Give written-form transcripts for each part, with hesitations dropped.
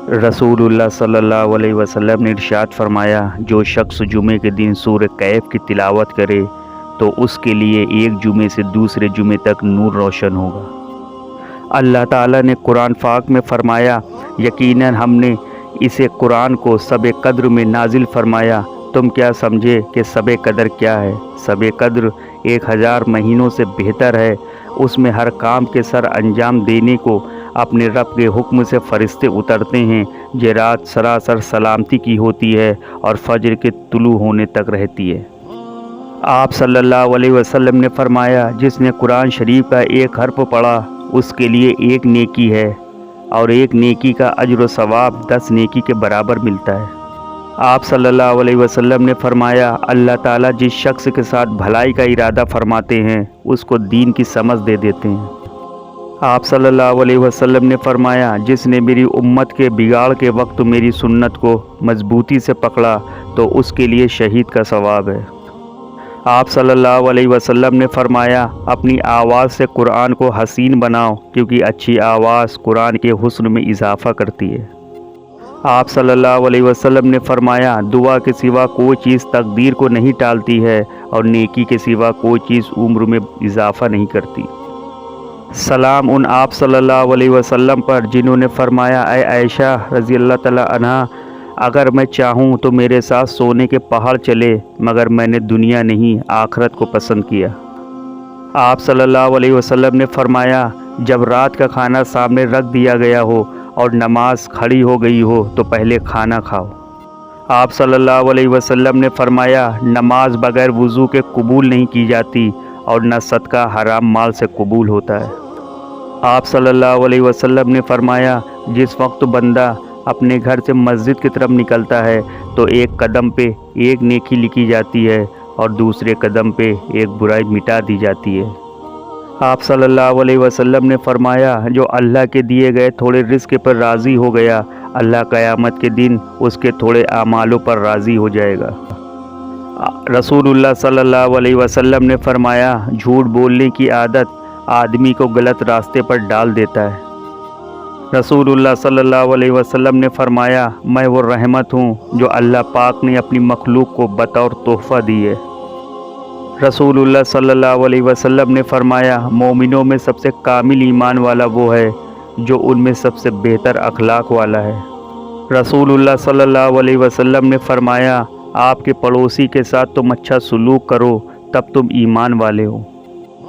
रसूलुल्लाह सल्लल्लाहु अलैहि वसल्लम ने इरशाद फरमाया, जो शख्स जुमे के दिन सूरह कैफ की तिलावत करे तो उसके लिए एक जुमे से दूसरे जुमे तक नूर रोशन होगा। अल्लाह ताला ने कुरान पाक में फरमाया, यकीनन हमने इसे कुरान को शब कद्र में नाजिल फरमाया। तुम क्या समझे कि शब कद्र क्या है? शब कद्र 1000 महीनों से बेहतर है। उसमें हर काम के सर अंजाम देने को अपने रब के हुक्म से फरिश्ते उतरते हैं। ये रात सरासर सलामती की होती है और फजर के तुलू होने तक रहती है। आप सल्लल्लाहु अलैहि वसल्लम ने फरमाया, जिसने कुरान शरीफ का एक हर्फ पढ़ा उसके लिए एक नेकी है और एक नेकी का अज्र व सवाब 10 नेकी के बराबर मिलता है। आप सल्लल्लाहु अलैहि वसल्लम ने फरमाया, अल्लाह ताला जिस शख्स के साथ भलाई का इरादा फरमाते हैं उसको दीन की समझ दे देते हैं। आप सल्लल्लाहु अलैहि वसल्लम ने फरमाया, जिसने मेरी उम्मत के बिगाड़ के वक्त मेरी सुन्नत को मजबूती से पकड़ा तो उसके लिए शहीद का सवाब है। आप सल्लल्लाहु अलैहि वसल्लम ने फरमाया, अपनी आवाज़ से कुरान को हसीन बनाओ क्योंकि अच्छी आवाज़ कुरान के हुस्न में इजाफ़ा करती है। आप सल्लल्लाहु अलैहि वसल्लम ने फरमाया, दुआ के सिवा कोई चीज़ तकदीर को नहीं टालती है और नेकी के सिवा कोई चीज़ उम्र में इजाफ़ा नहीं करती। सलाम उन आप सल्लल्लाहु अलैहि वसल्लम पर जिन्होंने फरमाया, ऐ आयशा रज़ी अल्लाह तआला अन्हा, अगर मैं चाहूँ तो मेरे साथ सोने के पहाड़ चले, मगर मैंने दुनिया नहीं आखिरत को पसंद किया। आप सल्लल्लाहु अलैहि वसल्लम ने फरमाया, जब रात का खाना सामने रख दिया गया हो और नमाज खड़ी हो गई हो तो पहले खाना खाओ। आप सल्लल्लाहु अलैहि वसल्लम ने फरमाया, नमाज बगैर वज़ू के कबूल नहीं की जाती और न सदका हराम माल से कबूल होता है। आप सल्लल्लाहु अलैहि वसल्लम ने फरमाया, जिस वक्त बंदा अपने घर से मस्जिद की तरफ निकलता है तो एक कदम पे एक नेकी लिखी जाती है और दूसरे कदम पे एक बुराई मिटा दी जाती है। आप सल्लल्लाहु अलैहि वसल्लम ने फरमाया, जो अल्लाह के दिए गए थोड़े रिज़्क़ पर राज़ी हो गया, अल्लाह क़यामत के दिन उसके थोड़े आमालों पर राज़ी हो जाएगा। रसूलुल्लाह सल्लल्लाहु अलैहि वसल्लम ने फरमाया, झूठ बोलने की आदत आदमी को गलत रास्ते पर डाल देता है। रसूलुल्लाह सल्लल्लाहु अलैहि वसल्लम ने फरमाया, मैं वो रहमत हूँ जो अल्लाह पाक ने अपनी मखलूक को बतौर तोहफ़ा दी है। रसूलुल्लाह सल्लल्लाहु अलैहि वसल्लम ने फरमाया, मोमिनों में सबसे कामिल ईमान वाला वो है जो उनमें सबसे बेहतर अखलाक वाला है। रसूलुल्लाह सल्लल्लाहु अलैहि वसल्लम ने फरमाया, आपके पड़ोसी के साथ तुम अच्छा सलूक करो तब तुम ईमान वाले हो।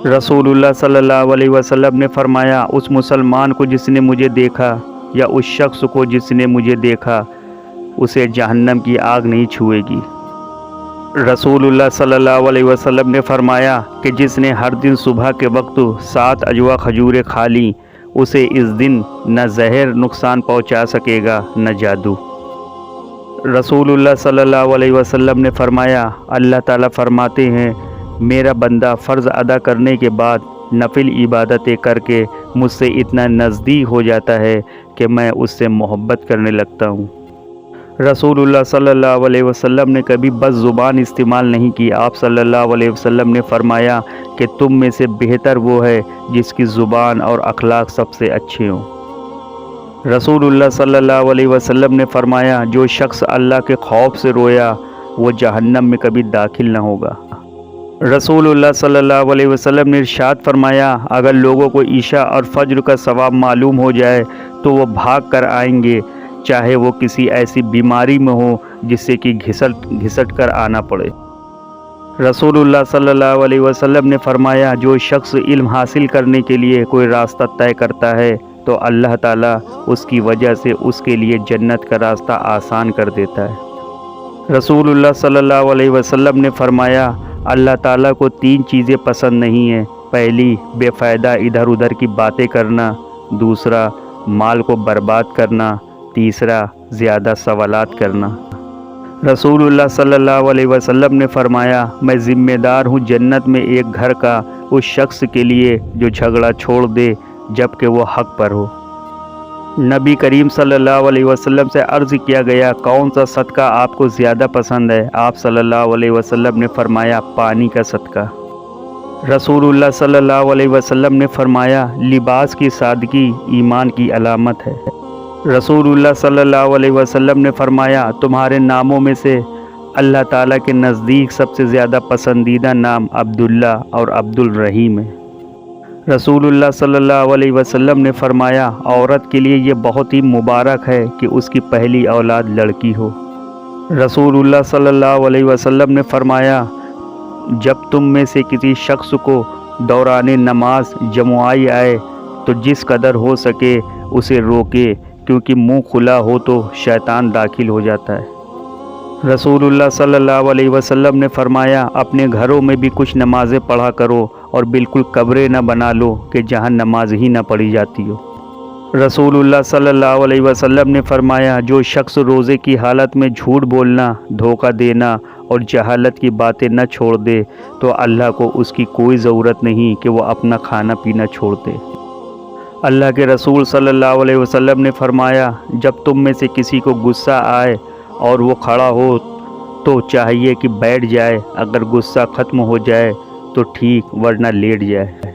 रसूलुल्लाह सल्लल्लाहु अलैहि वसल्लम ने फरमाया, उस मुसलमान को जिसने मुझे देखा या उस शख्स को जिसने मुझे देखा उसे जहन्नम की आग नहीं छुएगी। रसूलुल्लाह सल्लल्लाहु अलैहि वसल्लम ने फरमाया कि जिसने हर दिन सुबह के वक्त 7 अजवा खजूरें खा ली उसे इस दिन न जहर नुकसान पहुंचा सकेगा न जादू। रसूलुल्लाह सल्लल्लाहु अलैहि वसल्लम ने फरमाया, अल्लाह ताला फरमाते हैं, मेरा बंदा फ़र्ज़ अदा करने के बाद नफिल इबादतें करके मुझसे इतना नज़दीक हो जाता है कि मैं उससे मोहब्बत करने लगता हूँ। रसूलुल्लाह सल्लल्लाहु अलैहि वसल्लम ने कभी बस ज़ुबान इस्तेमाल नहीं की। आप सल्लल्लाहु अलैहि वसल्लम ने फरमाया कि तुम में से बेहतर वो है जिसकी ज़ुबान और अखलाक सबसे अच्छे हों। रसूलुल्लाह सल्लल्लाहु अलैहि वसल्लम ने फरमाया, जो शख्स अल्लाह के खौफ से रोया वो जहन्नम में कभी दाखिल न होगा। रसूलुल्लाह सल्लल्लाहु अलैहि वसल्लम ने इरशाद फरमाया, अगर लोगों को ईशा और फज्र का सवाब मालूम हो जाए तो वो भाग कर आएंगे, चाहे वो किसी ऐसी बीमारी में हो जिससे कि घिसट कर आना पड़े। रसूलुल्लाह सल्लल्लाहु अलैहि वसल्लम ने फरमाया, जो शख्स इल्म हासिल करने के लिए कोई रास्ता तय करता है तो अल्लाह ताला उसकी वजह से उसके लिए जन्नत का रास्ता आसान कर देता है। रसूलुल्लाह सल्लल्लाहु अलैहि वसल्लम ने फरमाया, अल्लाह ताला को 3 चीज़ें पसंद नहीं हैं। पहली, बेफ़ायदा इधर उधर की बातें करना। दूसरा, माल को बर्बाद करना। तीसरा, ज़्यादा सवालात करना। रसूलुल्लाह सल्लल्लाहु अलैहि वसल्लम ने फरमाया, मैं ज़िम्मेदार हूँ जन्नत में एक घर का उस शख्स के लिए जो झगड़ा छोड़ दे जबकि वो हक़ पर हो। नबी करीम सल्लल्लाहु अलैहि वसल्लम से अर्ज़ किया गया, कौन सा सदका आपको ज़्यादा पसंद है? आप सल्लल्लाहु अलैहि वसल्लम ने फरमाया, पानी का सदका। रसूलुल्लाह सल्लल्लाहु अलैहि वसल्लम ने फरमाया, लिबास की सादगी ईमान की अलामत है। रसूलुल्लाह सल्लल्लाहु अलैहि वसल्लम ने फरमाया, तुम्हारे नामों में से अल्लाह ताला के नज़दीक सबसे ज़्यादा पसंदीदा नाम अब्दुल्ला और अब्दुल रहीम है। रसूलुल्लाह सल्लल्लाहु अलैहि वसल्लम ने फरमाया, औरत के लिए ये बहुत ही मुबारक है कि उसकी पहली औलाद लड़की हो। रसूलुल्लाह सल्लल्लाहु अलैहि वसल्लम ने फरमाया, जब तुम में से किसी शख्स को दौराने नमाज जमुआई आए तो जिस कदर हो सके उसे रोके, क्योंकि मुंह खुला हो तो शैतान दाखिल हो जाता है। रसूलुल्लाह सल्लल्लाहु अलैहि वसल्लम ने फरमाया, अपने घरों में भी कुछ नमाज़ें पढ़ा करो और बिल्कुल कब्रें न बना लो कि जहां नमाज ही न पढ़ी जाती हो। रसूलुल्लाह सल्लल्लाहु अलैहि वसल्लम ने फरमाया, जो शख्स रोज़े की हालत में झूठ बोलना, धोखा देना और जहालत की बातें न छोड़ दे तो अल्लाह को उसकी कोई ज़रूरत नहीं कि वो अपना खाना पीना छोड़ दे। अल्लाह के रसूल सल्लल्लाहु अलैहि वसल्लम ने फरमाया, जब तुम में से किसी को गुस्सा आए और वो खड़ा हो तो चाहिए कि बैठ जाए, अगर गुस्सा ख़त्म हो जाए तो ठीक, वरना लेट जाए।